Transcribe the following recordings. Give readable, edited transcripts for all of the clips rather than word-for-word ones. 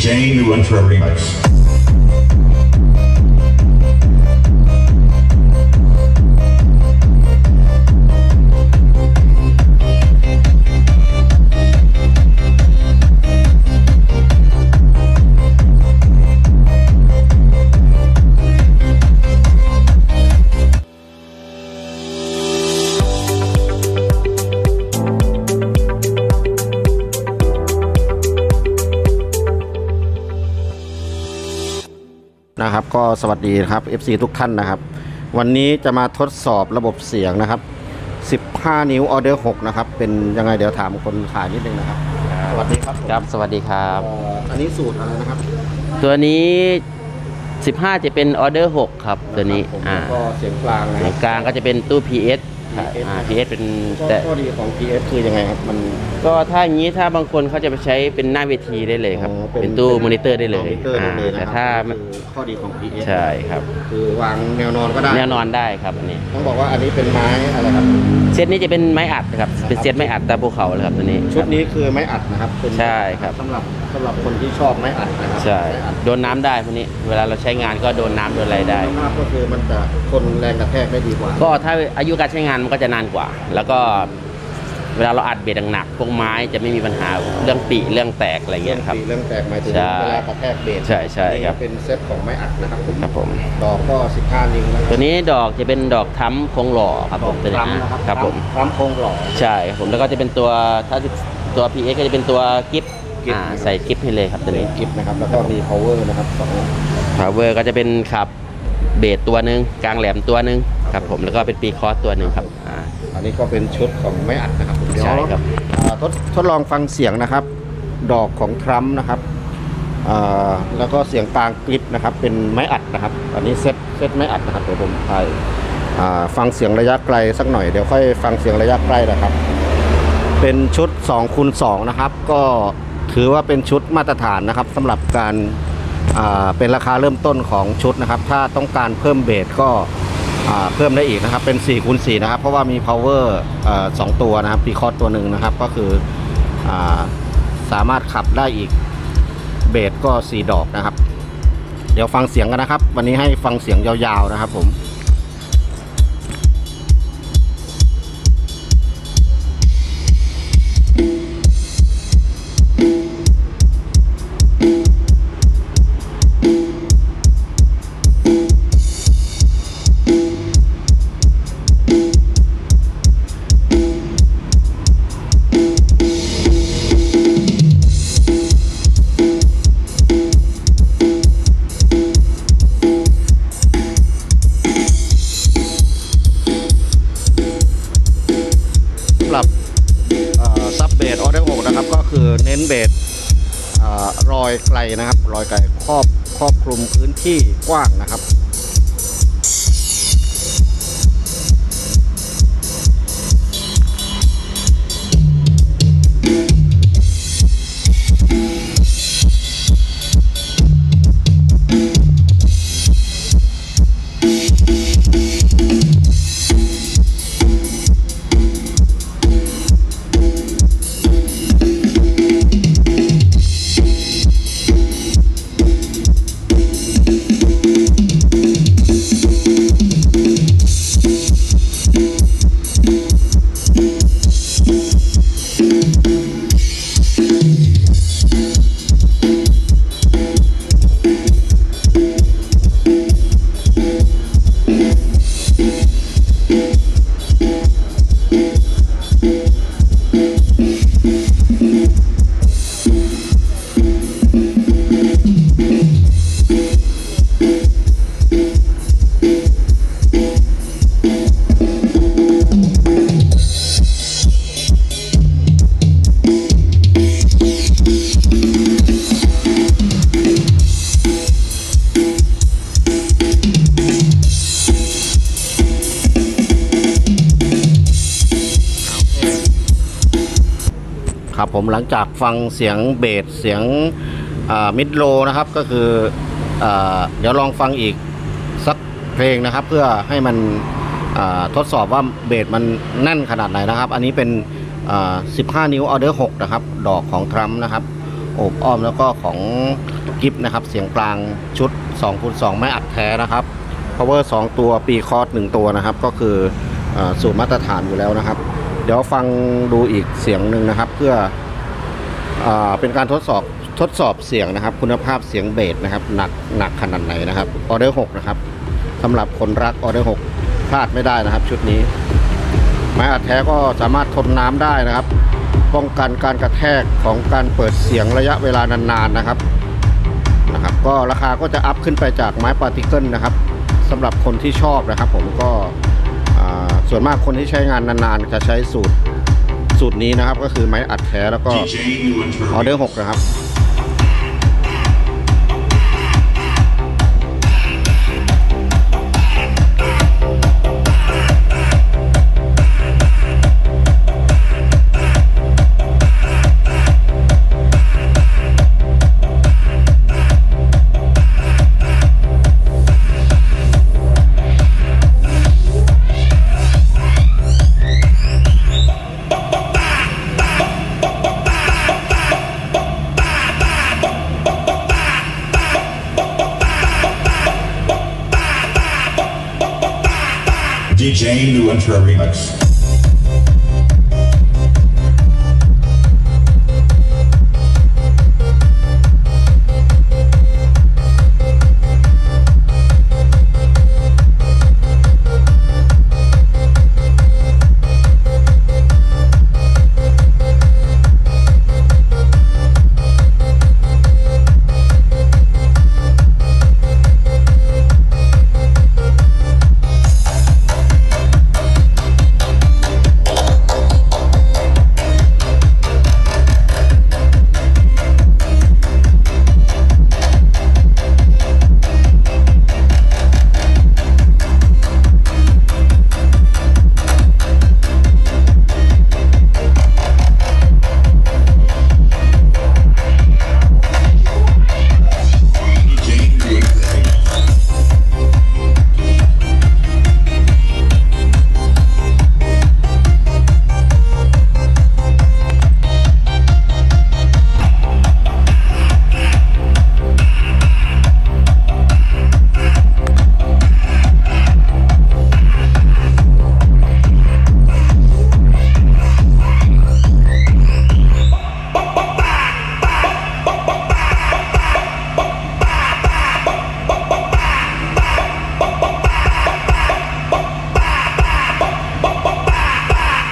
chain to enter a remix. นะครับก็สวัสดีครับ FC ทุกท่านนะครับวันนี้จะมาทดสอบระบบเสียงนะครับ15 นิ้วออเดอร์6นะครับเป็นยังไงเดี๋ยวถามคนขายนิดนึงนะครับสวัสดีครับครับสวัสดีครับอันนี้สูตรอะไรนะครับตัวนี้15จะเป็นออเดอร์6ครับตัวนี้ก็เสียงกลางนะเสียงกลางก็จะเป็นตู้ PS PS เป็นแต่ข้อดีของ PS คือยังไงครับมันก็ถ้าอย่างนี้ถ้าบางคนเขาจะไปใช้เป็นหน้าเวทีได้เลยครับเป็นตู้มอนิเตอร์ได้เลยแต่ถ้าข้อดีของ PS ใช่ครับคือวางแนวนอนก็ได้แนวนอนได้ครับอันนี้ต้องบอกว่าอันนี้เป็นไม้อะไรครับเซตนี้จะเป็นไม้อัดครับเป็นเซตไม้อัดตาภูเขาเลยครับตัวนี้ชุดนี้คือไม้อัดนะครับใช่ครับสำหรับคนที่ชอบไม้อัดนะครับใช่โดนน้ำได้พวกนี้เวลาเราใช้งานก็โดนน้ำโดนอะไรได้มากก็คือมันจะทนแรงกระแทกได้ดีกว่าก็ถ้าอายุการใช้งานมันก็จะนานกว่าแล้วก็เวลาเราอัดเบสหนักพวกไม้จะไม่มีปัญหาเรื่องปีเรื่องแตกอะไรเงี้ยครับเรื่องแตกหมายถึงเวลากระแทกเบสใช่ครับเป็นเซตของไม้อัดนะครับครับผมดอกก็15 นิ้วนะตัวนี้ดอกจะเป็นดอกทั้มโครงหล่อครับผมตัวนี้ครับผมทั้มโครงหล่อใช่ครับผมแล้วก็จะเป็นตัวถ้าตัว PS ก็จะเป็นตัวกิฟต์ใส่กิฟต์ให้เลยครับตัวนี้กิฟต์นะครับแล้วก็มี power นะครับpower ก็จะเป็นขับเบสตัวหนึ่งกลางแหลมตัวหนึ่งครับผมแล้วก็เป็นปีคอร์สตัวหนึ่งครับอันนี้ก็เป็นชุดของไม้อัดนะครับใช่ครับทดลองฟังเสียงนะครับดอกของทรัมป์นะครับแล้วก็เสียงกลางกริปนะครับเป็นไม้อัดนะครับอันนี้เซตไม้อัดนะครับเดี๋ยวผมถ่ายฟังเสียงระยะไกลสักหน่อยเดี๋ยวค่อยฟังเสียงระยะใกล้นะครับเป็นชุด2x2นะครับก็ถือว่าเป็นชุดมาตรฐานนะครับสำหรับการเป็นราคาเริ่มต้นของชุดนะครับถ้าต้องการเพิ่มเบสก็เพิ่มได้อีกนะครับเป็น4x4นะครับเพราะว่ามี power 2ตัวนะครับปีคอร์ดตัวหนึ่งนะครับก็คือสามารถขับได้อีกเบสก็4ดอกนะครับเดี๋ยวฟังเสียงกันนะครับวันนี้ให้ฟังเสียงยาวๆนะครับผมซับเบสออเดอร์6นะครับก็คือเน้นเบสรอยไกลนะครับรอยไกลครอบคลุมพื้นที่กว้างนะครับครับผมหลังจากฟังเสียงเบสเสียงมิดโลนะครับก็คือเดี๋ยวลองฟังอีกสักเพลงนะครับเพื่อให้มันทดสอบว่าเบสมันแน่นขนาดไหนนะครับอันนี้เป็น15 นิ้วออเดอร์6นะครับดอกของทรัมป์นะครับ โอบอ้อมแล้วก็ของกิฟนะครับเสียงกลางชุด 2x2 ไม้อัดแท้นะครับ power 2 ตัวปีคอร์ส1ตัวนะครับก็คือสูตรมาตรฐานอยู่แล้วนะครับ เดี๋ยวฟังดูอีกเสียงหนึ่งนะครับเพื่อเป็นการทดสอบเสียงนะครับคุณภาพเสียงเบสนะครับหนักขนาดไหนนะครับออเดอร์6นะครับสำหรับคนรักออเดอร์6พลาดไม่ได้นะครับชุดนี้ไม้อัดแท้ก็สามารถทนน้ำได้นะครับป้องกันการกระแทกของการเปิดเสียงระยะเวลานานๆนะครับก็ราคาก็จะอัพขึ้นไปจากไม้ปาร์ติเคิลนะครับสำหรับคนที่ชอบนะครับผมก็ส่วนมากคนที่ใช้งานนานๆจะใช้สูตรนี้นะครับก็คือไม้อัดแท้แล้วก็ออเดอร์6นะครับDJ New Intro Remix.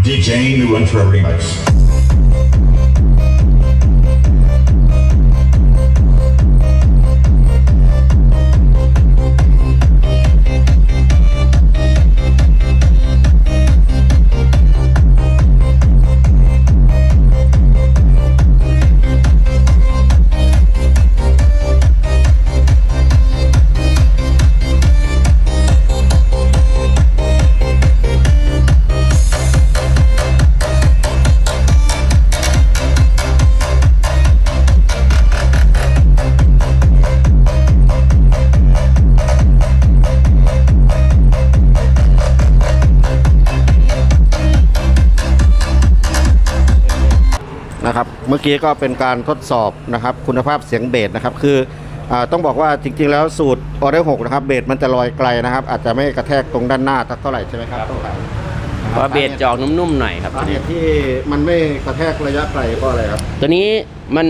DJ New Intro Remix. นะครับเมื่อกี้ก็เป็นการทดสอบนะครับคุณภาพเสียงเบสนะครับคือต้องบอกว่าจริงๆแล้วสูตรออเดอร์6นะครับเบสมันจะลอยไกลนะครับอาจจะไม่กระแทกตรงด้านหน้าเท่าไหร่ใช่ไหมครับต้องการ เพราะเบสจะออกนุ่มๆหน่อยครับ สาเหตุที่มันไม่กระแทกระยะไกลเพราะอะไรครับ ตัวนี้มัน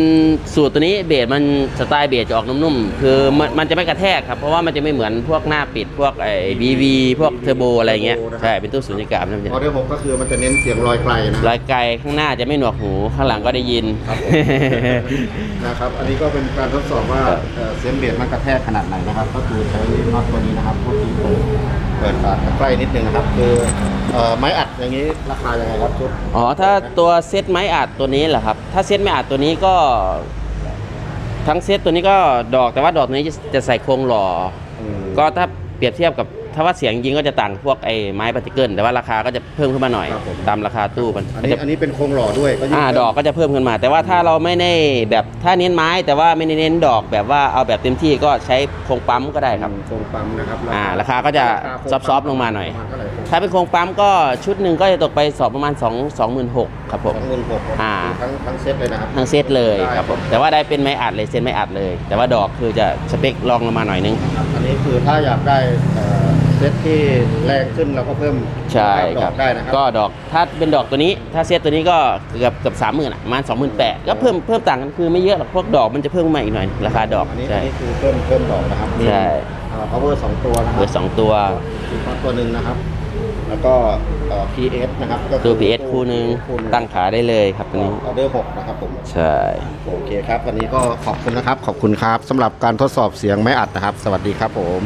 สูตรตัวนี้เบสมันสไตล์เบสจะออกนุ่มๆคือมันจะไม่กระแทกครับเพราะว่ามันจะไม่เหมือนพวกหน้าปิดพวกBV พวกเทอร์โบอะไรเงี้ยใช่เป็นตู้สุญญากาศนั่นเอง ออเดอร์6ก็คือมันจะเน้นเสียงลอยไกลนะ ลอยไกลข้างหน้าจะไม่หนวกหูข้างหลังก็ได้ยิน นะครับอันนี้ก็เป็นการทดสอบว่าเสียงเบสมันกระแทกขนาดไหนนะครับก็คือใช้น็อตตัวนี้นะครับพวกที่เปิดใกล้นิดนึงนะครับคือไม้อัดอย่างนี้ราคายังไงครับชุด อ๋อถ้าตัวเซตไม้อัดตัวนี้เหรอครับถ้าเซตไม้อัดตัวนี้ก็ทั้งเซตตัวนี้ก็ดอกแต่ว่าดอกนี้จะใส่โครงหล่อก็ถ้าเปรียบเทียบกับ ถ้าว่าเสียงจริงก็จะต่างพวกไอ้ไม้ปาร์ติเกิลแต่ว่าราคาก็จะเพิ่มขึ้นมาหน่อย ครับผม ตามราคาตู้มัน อันนี้เป็นโครงหล่อด้วยก็ยิ่งเพิ่ม ดอกก็จะเพิ่มขึ้นมา แต่ว่าถ้าเราไม่ได้แบบถ้าเน้นไม้แต่ว่าไม่ได้เน้นดอกแบบว่าเอาแบบเต็มที่ก็ใช้โครงปั๊มก็ได้ครับ โครงปั๊มนะครับ ราคาก็จะ ราคาโครง ซอฟต์ๆลงมาหน่อย ประณเท่าไหร่ ถ้าเป็นโครงปั๊มก็ชุดหนึ่งก็จะตกไปสอบประมาณ26,000ครับผม 26,000ทั้งเซตเลยนะครับ ทั้งเซตเลยครับผมแต่ว่าได้เป็นไม้อัดเลยเซตไม้อัดเลย แต่ว่าดอกคือจะสเปครองลงมาหน่อยนึง อันนี้คือถ้าอยากได้เซตที่แรงขึ้นเราก็เพิ่ม ใช่ ด ครั อบ กได้นะครับ ก็ดอกถ้าเป็นดอกตัวนี้ถ้าเซตตัวนี้ก็เกือบ30,000อ่ะประมาณ28,000ก็เพิ่มต่างกันคือไม่เยอะหรอกพวกดอกมันจะเพิ่มมาอีกหน่อยราคาดอก อันนี้ ใช่ คือเพิ่มดอกนะครับ ใช่ power 2 ตัวนะครั เบอร์2ตัว ตัวหนึ่งนะครับ แล้วก็PS นะครับก็คือ ตัว PS คู่หนึงตั้งขาได้เลยครับตัวนี้ ออเดอร์6นะครับผม ใช่ โอเคครับวันนี้ก็ขอบคุณนะครับ ขอบคุณครับสำหรับการทดสอบเสียงไม้อัดนะครับ สวัสดีครับผม